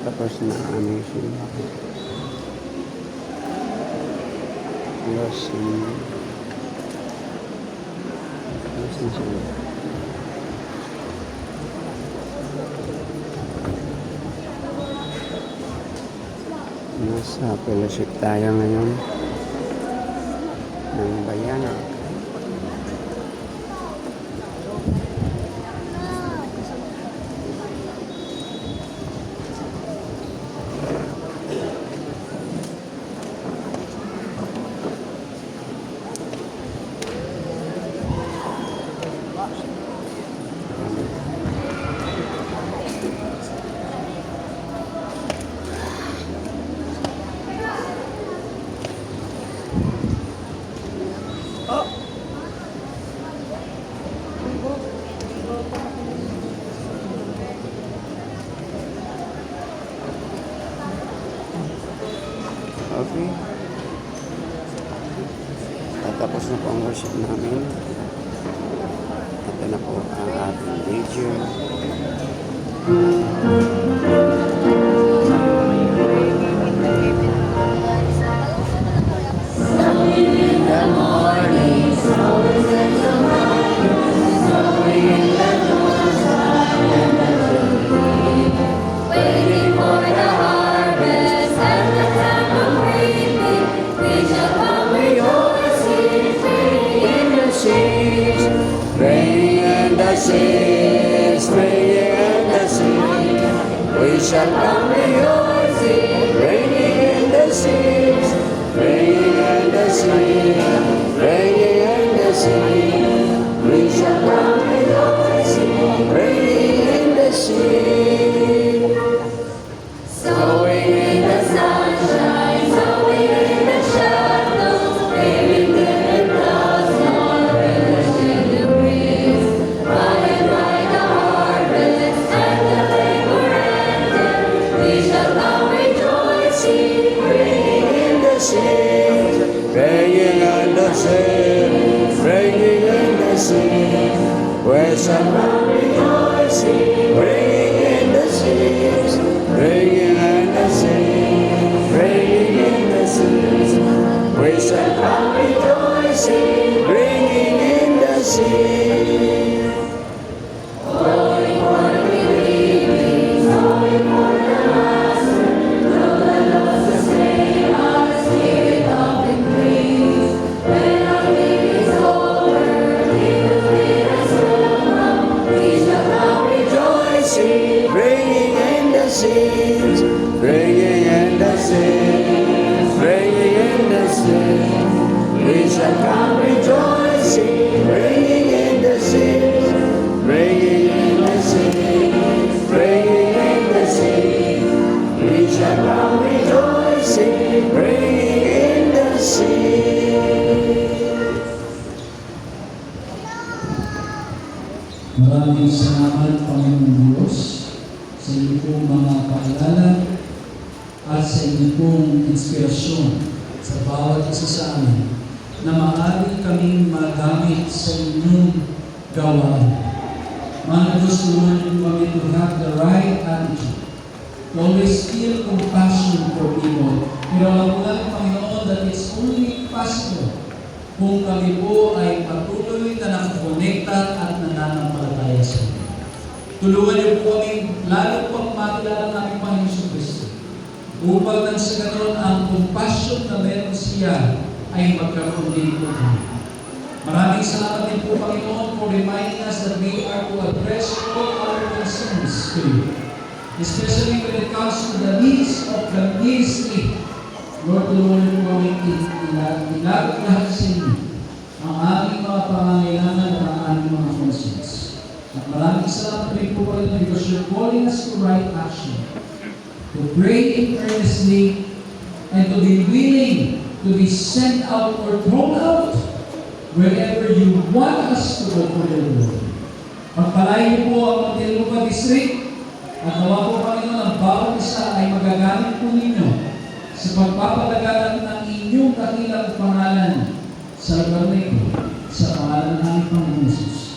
Tapos na aming sila. Lesson sila. Nasa fellowship tayo ngayon ng bayanan. Okay. Tatapos na po ang worship namin. Ito na po ang ating video. We shall come rejoicing, ringing in the seas, ringing in the sea, ringing in the sea. We shall come rejoicing, ringing in the sea. Sowing in the sunshine, sowing in the shadows, reaping in the blossom, refreshed in the breeze. By and by the harvest and the labor ended, we shall come rejoicing, ringing in the sea, ringing in the sea, ringing in the sea. We shall come rejoicing, ringing in the seas, ringing in the sea, ringing in the seas. We shall come rejoicing, ringing in the sea. Calling for the believing, calling for the Master, till the Lord sustain our spirit of increase. When our living is over, He will lead us home. We shall come rejoicing, ringing in the seas, ringing in the seas, ringing in the seas. We shall come rejoicing, ringing in the seas, ringing in the seas, ringing in the seas. We shall come rejoicing, ringing in the seas. Maraming salamat, Panginoong Diyos, sa inyo pong mga paalala at sa inyo pong inspirasyon sa bawat isa sa amin na maaari kaming magamit sa inyong gawain. Mga Diyos, tulungan niyo kami to have the right attitude, to always feel compassion for people. Pero alam ko lang, Panginoon, that it's only possible kung kami po ay patuloy na nakakonekta at nananampalataya sa inyo. Tulungan niyo po kami lalo pang makilala namin Panginoon Kristo upang nang sa ganoon ang compassion na meron siya ay magkaroon din po kami. Maraming salamat din po Panginoon for reminding us that we are to address all our concerns to you, especially when it comes to the needs of the ministry. Lord, tulungan niyo po kami ilagay lahat sa inyo ang aming mga pangangailangan at ang aming mga concerns. At maraming salamat rin po Panginoon because you're calling us to right action, to pray earnestly, and to be willing to be sent out or thrown out wherever you want us to go for your glory. Pagpalain niyo po ang Muntinlupa District at nawa po Panginoon ang bawat isa ay magagamit po ninyo sa pagpapalagalan ng inyong dakilang pangalan sa lugar na ito, sa pangalan ng aming Panginoon Jesus.